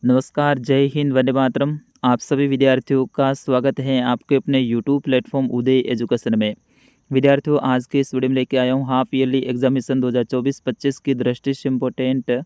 नमस्कार, जय हिंद, वंदे मातरम। आप सभी विद्यार्थियों का स्वागत है आपके अपने यूट्यूब प्लेटफॉर्म उदय एजुकेशन में। विद्यार्थियों, आज के इस वीडियो में लेके आया हूँ हाफ ईयरली एग्जामिनेशन 2024-25 की दृष्टि से इम्पोर्टेंट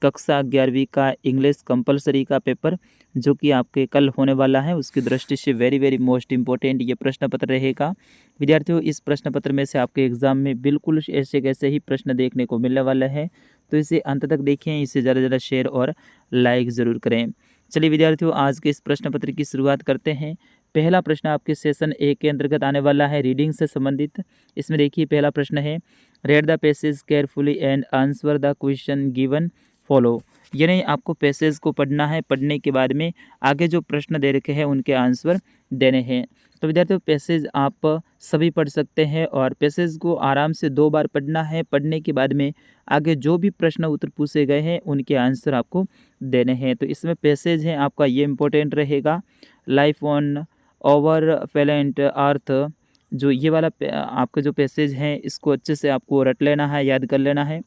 कक्षा 11वीं का इंग्लिश कंपलसरी का पेपर, जो कि आपके कल होने वाला है। उसकी दृष्टि से वेरी वेरी मोस्ट इम्पोर्टेंट ये प्रश्न पत्र रहेगा। विद्यार्थियों, इस प्रश्न पत्र में से आपके एग्जाम में बिल्कुल ऐसे कैसे ही प्रश्न देखने को मिलने वाला है, तो इसे अंत तक देखें। इसे ज़्यादा से ज़्यादा शेयर और लाइक ज़रूर करें। चलिए विद्यार्थियों, आज के इस प्रश्न पत्र की शुरुआत करते हैं। पहला प्रश्न आपके सेशन ए के अंतर्गत आने वाला है, रीडिंग से संबंधित। इसमें देखिए, पहला प्रश्न है, read the passage carefully and answer the question given follow. यानी आपको पैसेज को पढ़ना है, पढ़ने के बाद में आगे जो प्रश्न दे रखे हैं उनके आंसर देने हैं। तो विद्यार्थियों, पैसेज आप सभी पढ़ सकते हैं और पैसेज को आराम से 2 बार पढ़ना है। पढ़ने के बाद में आगे जो भी प्रश्न उत्तर पूछे गए हैं उनके आंसर आपको देने हैं। तो इसमें पैसेज है आपका, ये इम्पोर्टेंट रहेगा। Life on over planet earth, जो ये वाला आपका जो पैसेज है, इसको अच्छे से आपको रट लेना है, याद कर लेना है,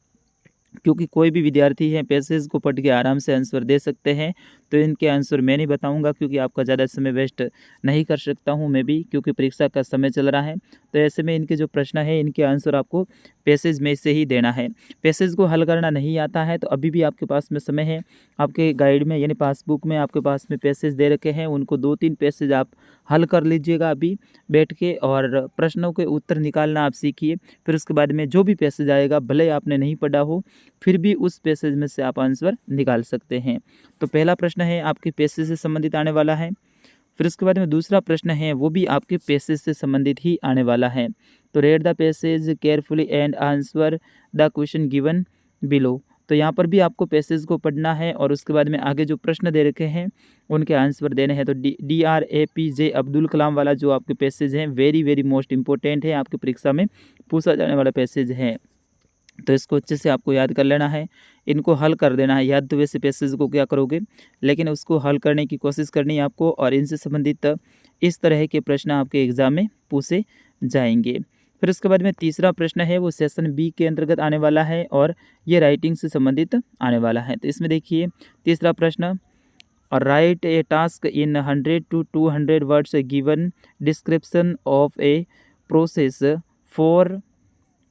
क्योंकि कोई भी विद्यार्थी है पैसेज को पढ़ के आराम से आंसर दे सकते हैं। तो इनके आंसर मैं नहीं बताऊंगा, क्योंकि आपका ज़्यादा समय वेस्ट नहीं कर सकता हूं मैं भी, क्योंकि परीक्षा का समय चल रहा है। तो ऐसे में इनके जो प्रश्न है इनके आंसर आपको पैसेज में से ही देना है। पैसेज को हल करना नहीं आता है तो अभी भी आपके पास में समय है। आपके गाइड में यानी पासबुक में आपके पास में पैसेज दे रखे हैं, उनको 2-3 पैसेज आप हल कर लीजिएगा अभी बैठ के, और प्रश्नों के उत्तर निकालना आप सीखिए। फिर उसके बाद में जो भी पैसेज आएगा, भले आपने नहीं पढ़ा हो, फिर भी उस पैसेज में से आप आंसर निकाल सकते हैं। तो पहला प्रश्न है आपके पैसेज से संबंधित आने वाला है। फिर उसके बाद में दूसरा प्रश्न है, वो भी आपके पैसेज से संबंधित ही आने वाला है। तो read the passage carefully and answer the question given below. तो यहाँ पर भी आपको पैसेज को पढ़ना है और उसके बाद में आगे जो प्रश्न दे रखे हैं उनके आंसर देने हैं। तो DRAPJ अब्दुल कलाम वाला जो आपके पैसेज हैं, वेरी वेरी मोस्ट इंपॉर्टेंट है, आपकी परीक्षा में पूछा जाने वाला पैसेज है। तो इसको अच्छे से आपको याद कर लेना है, इनको हल कर देना है। याद तो वैसे पैसेज को क्या करोगे, लेकिन उसको हल करने की कोशिश करनी है आपको, और इनसे संबंधित इस तरह के प्रश्न आपके एग्जाम में पूछे जाएंगे। फिर उसके बाद में तीसरा प्रश्न है, वो सेशन बी के अंतर्गत आने वाला है और ये राइटिंग से संबंधित आने वाला है। तो इसमें देखिए, तीसरा प्रश्न, right A task in 100 to 200 words given description of a process for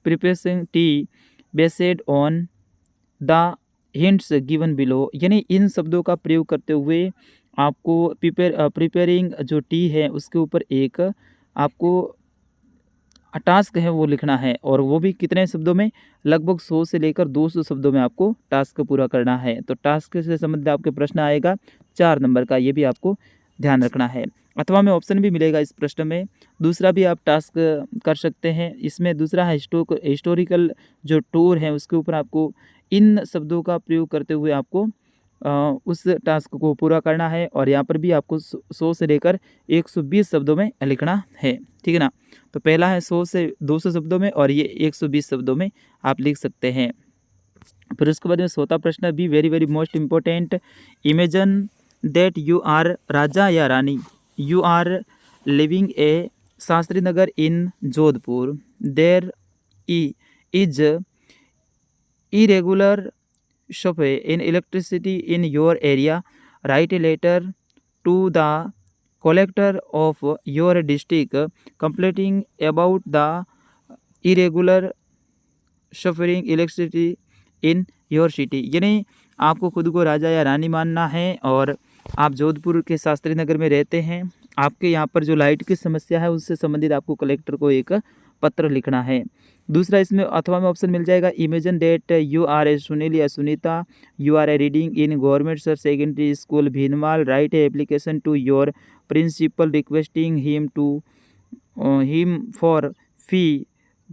preparation T based on the hints given below. यानी इन शब्दों का प्रयोग करते हुए आपको प्रिपेयरिंग जो टी है उसके ऊपर एक आपको टास्क है वो लिखना है, और वो भी कितने शब्दों में, लगभग 100 से लेकर 200 शब्दों में आपको टास्क पूरा करना है। तो टास्क से संबंधित आपके प्रश्न आएगा 4 नंबर का, ये भी आपको ध्यान रखना है। अथवा में ऑप्शन भी मिलेगा इस प्रश्न में, दूसरा भी आप टास्क कर सकते हैं। इसमें दूसरा है हिस्टोरिकल जो टूर है उसके ऊपर आपको इन शब्दों का प्रयोग करते हुए आपको उस टास्क को पूरा करना है, और यहाँ पर भी आपको 100 से लेकर 120 शब्दों में लिखना है, ठीक है ना। तो पहला है 100 से 200 शब्दों में, और ये 120 शब्दों में आप लिख सकते हैं। फिर उसके बाद में चौथा प्रश्न भी very very most important, imagine that you are राजा या रानी, you are living a Shastri Nagar in Jodhpur, there is irregular supply in electricity in your area, write a letter to the collector of your district complaining about the irregular supplying electricity in your city। यानी आपको खुद को राजा या रानी मानना है और आप जोधपुर के शास्त्री नगर में रहते हैं। आपके यहाँ पर जो लाइट की समस्या है उससे संबंधित आपको कलेक्टर को एक पत्र लिखना है। दूसरा इसमें अथवा में ऑप्शन मिल जाएगा, imagine that you are a Sunil या Sunita, you are a reading in government sir secondary school Bhinmal, right a application to your principal requesting him for fee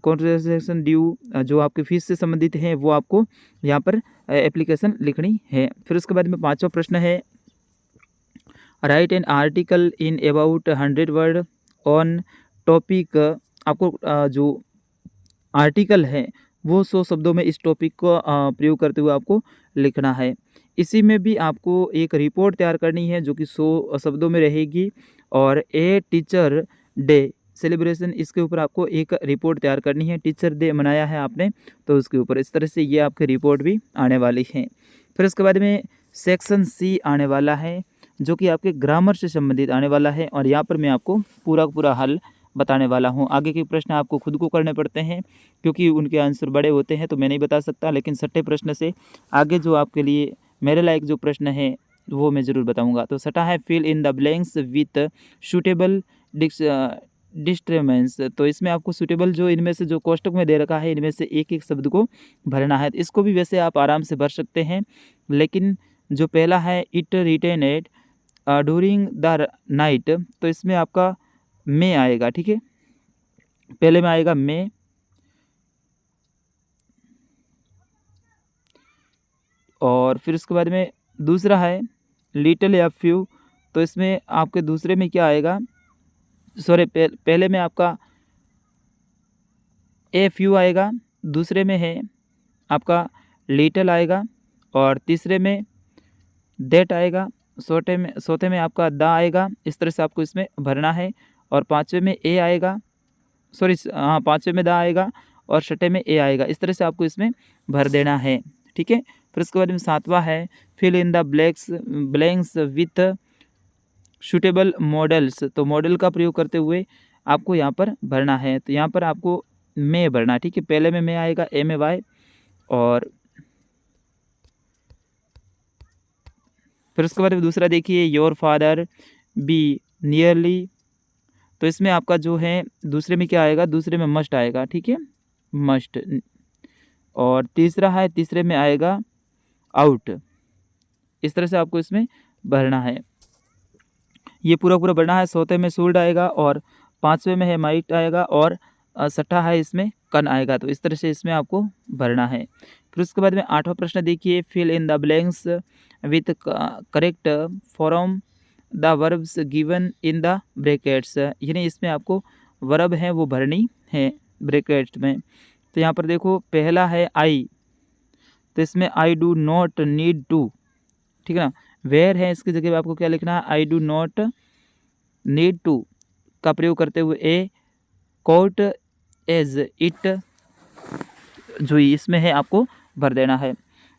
contraction due. जो आपके फीस से संबंधित हैं वो आपको यहाँ पर एप्लीकेशन लिखनी है। फिर उसके बाद में पांचवा प्रश्न है, right an article in about 100 word on topic. आपको जो आर्टिकल है वो 100 शब्दों में इस टॉपिक को प्रयोग करते हुए आपको लिखना है। इसी में भी आपको एक रिपोर्ट तैयार करनी है जो कि 100 शब्दों में रहेगी, और ए टीचर डे सेलिब्रेशन, इसके ऊपर आपको एक रिपोर्ट तैयार करनी है। टीचर डे मनाया है आपने तो उसके ऊपर, इस तरह से ये आपकी रिपोर्ट भी आने वाली है। फिर उसके बाद में सेक्शन सी आने वाला है जो कि आपके ग्रामर से संबंधित आने वाला है और यहाँ पर मैं आपको पूरा पूरा हल बताने वाला हूँ। आगे के प्रश्न आपको खुद को करने पड़ते हैं क्योंकि उनके आंसर बड़े होते हैं तो मैं नहीं बता सकता, लेकिन छठे प्रश्न से आगे जो आपके लिए मेरे लायक जो प्रश्न है वो मैं ज़रूर बताऊँगा। तो छठा है fill in the blanks with suitable disturbance. तो इसमें आपको सूटेबल जो इनमें से जो कोष्टक में दे रखा है इनमें से एक एक शब्द को भरना है। इसको भी वैसे आप आराम से भर सकते हैं, लेकिन जो पहला है it written at during the night, तो इसमें आपका मे आएगा। ठीक है, पहले में आएगा मे, और फिर उसके बाद में दूसरा है लिटिल या फ्यू, तो इसमें आपके दूसरे में क्या आएगा, सॉरी पहले में आपका ए फ्यू आएगा, दूसरे में है आपका लिटिल आएगा, और तीसरे में दैट आएगा, चौथे में आपका द आएगा। इस तरह से आपको इसमें भरना है। और पाँचवें में ए आएगा, सॉरी हाँ पाँचवें में द आएगा और छठे में ए आएगा। इस तरह से आपको इसमें भर देना है। ठीक है, फिर उसके बाद में सातवां है fill in the blanks with suitable modals. तो मॉडल का प्रयोग करते हुए आपको यहाँ पर भरना है। तो यहाँ पर आपको मे भरना है। ठीक है, पहले में मे आएगा, ए में वाई, और फिर उसके बाद में दूसरा देखिए योर फादर बी नियरली, तो इसमें आपका जो है दूसरे में क्या आएगा, दूसरे में मस्ट आएगा। ठीक है, मस्ट। और तीसरा है, तीसरे में आएगा आउट। इस तरह से आपको इसमें भरना है, ये पूरा पूरा भरना है। चौथे में शुड आएगा, और पाँचवें में है माइट आएगा, और छठा है इसमें कन आएगा। तो इस तरह से इसमें आपको भरना है। फिर उसके बाद में आठवां प्रश्न देखिए fill in the blanks with correct form the verbs given in the brackets, यानी इसमें आपको वर्ब हैं वो भरनी है ब्रैकेट में। तो यहाँ पर देखो पहला है आई, तो इसमें I do not need to, ठीक है ना। वेयर है, इसकी जगह पे आपको क्या लिखना है, I do not need to का प्रयोग करते हुए ए कोट एज इट जो इसमें है आपको भर देना है।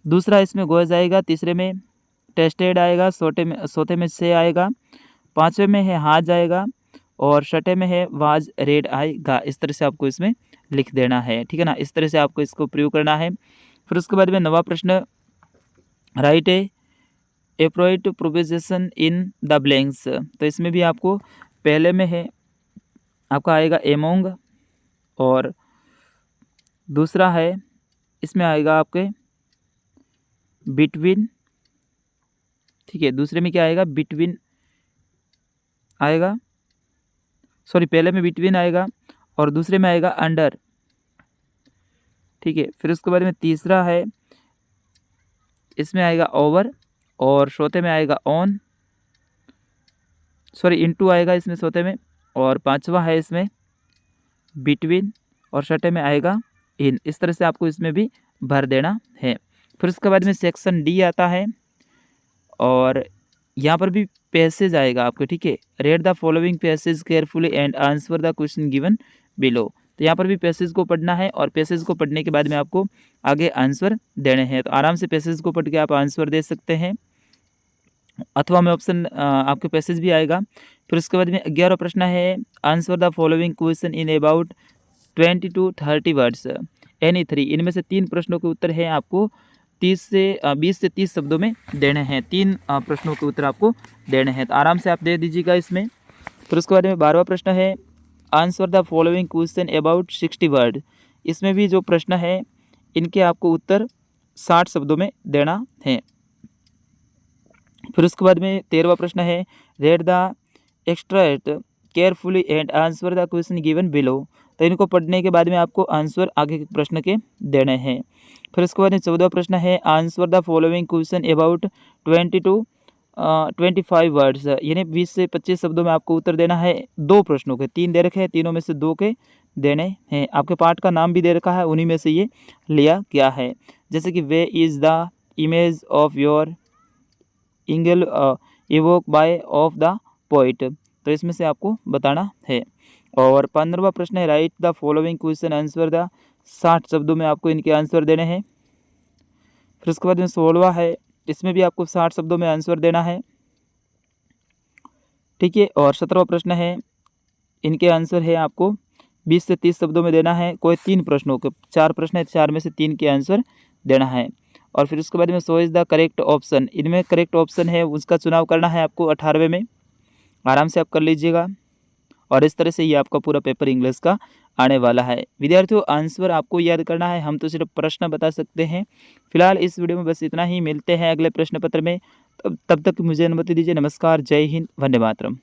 दूसरा इसमें गोज आएगा, तीसरे में टेस्टेड आएगा, चौथे में से आएगा, पाँचवें में है हाज आएगा, और छठे में है वाज रेड आएगा। इस तरह से आपको इसमें लिख देना है। ठीक है ना, इस तरह से आपको इसको प्रयोग करना है। फिर उसके बाद में नवा प्रश्न right A appropriate proposition in the blanks. तो इसमें भी आपको पहले में है आपका आएगा एमोंग, और दूसरा है इसमें आएगा आपके बिटवीन। ठीक है, दूसरे में क्या आएगा, बिटवीन आएगा, सॉरी पहले में बिटवीन आएगा और दूसरे में आएगा अंडर। ठीक है, फिर उसके बाद में तीसरा है इसमें आएगा ओवर, और चौथे में आएगा ऑन, सॉरी इनटू आएगा इसमें चौथे में, और पांचवा है इसमें बिटवीन, और छठे में आएगा इन। इस तरह से आपको इसमें भी भर देना है। फिर उसके बाद में सेक्शन डी आता है, और यहाँ पर भी पैसेज आएगा आपको। ठीक है, read the following passage carefully and answer the question given below. तो यहाँ पर भी पैसेज को पढ़ना है, और पैसेज को पढ़ने के बाद में आपको आगे आंसर देने हैं। तो आराम से पैसेज को पढ़ के आप आंसर दे सकते हैं, अथवा में ऑप्शन आपके पैसेज भी आएगा। फिर उसके बाद में 11वां प्रश्न है answer the following question in about 20 to 30 words any 3। इनमें से 3 प्रश्नों के उत्तर हैं आपको 20 से 30 शब्दों में देने हैं। 3 प्रश्नों के उत्तर आपको देने हैं, तो आराम से आप दे दीजिएगा इसमें। फिर उसके बाद में 12वां प्रश्न है answer the following question about 60 word. इसमें भी जो प्रश्न है इनके आपको उत्तर 60 शब्दों में देना है। फिर उसके बाद में 13वां प्रश्न है read the extract carefully and answer the question given below. तो इनको पढ़ने के बाद में आपको आंसर आगे के प्रश्न के देने हैं। फिर उसके बाद में 14वां प्रश्न है answer the following question about 20 to 25 words, यानी 20 से 25 शब्दों में आपको उत्तर देना है। 2 प्रश्नों के, 3 दे रखे हैं, तीनों में से 2 के देने हैं। आपके पार्ट का नाम भी दे रखा है, उन्हीं में से ये लिया गया है। जैसे कि way is the image of your eagle evoke by of the poet. तो इसमें से आपको बताना है। और 15वां प्रश्न है right the following question answer the 60 शब्दों में आपको इनके आंसर देने हैं। फिर उसके बाद में 16वां है इसमें भी आपको 60 शब्दों में आंसर देना है। ठीक है, और 17वां प्रश्न है, इनके आंसर है आपको 20 से 30 शब्दों में देना है। कोई 3 प्रश्नों के 4 प्रश्न है, 4 में से 3 के आंसर देना है। और फिर उसके बाद में so is the correct option, इनमें करेक्ट ऑप्शन है उसका चुनाव करना है आपको 18वें में। आराम से आप कर लीजिएगा और इस तरह से ये आपका पूरा पेपर इंग्लिश का आने वाला है। विद्यार्थियों, आंसर आपको याद करना है, हम तो सिर्फ प्रश्न बता सकते हैं। फिलहाल इस वीडियो में बस इतना ही, मिलते हैं अगले प्रश्न पत्र में। तब तक मुझे अनुमति दीजिए। नमस्कार, जय हिंद, वंदे मातरम।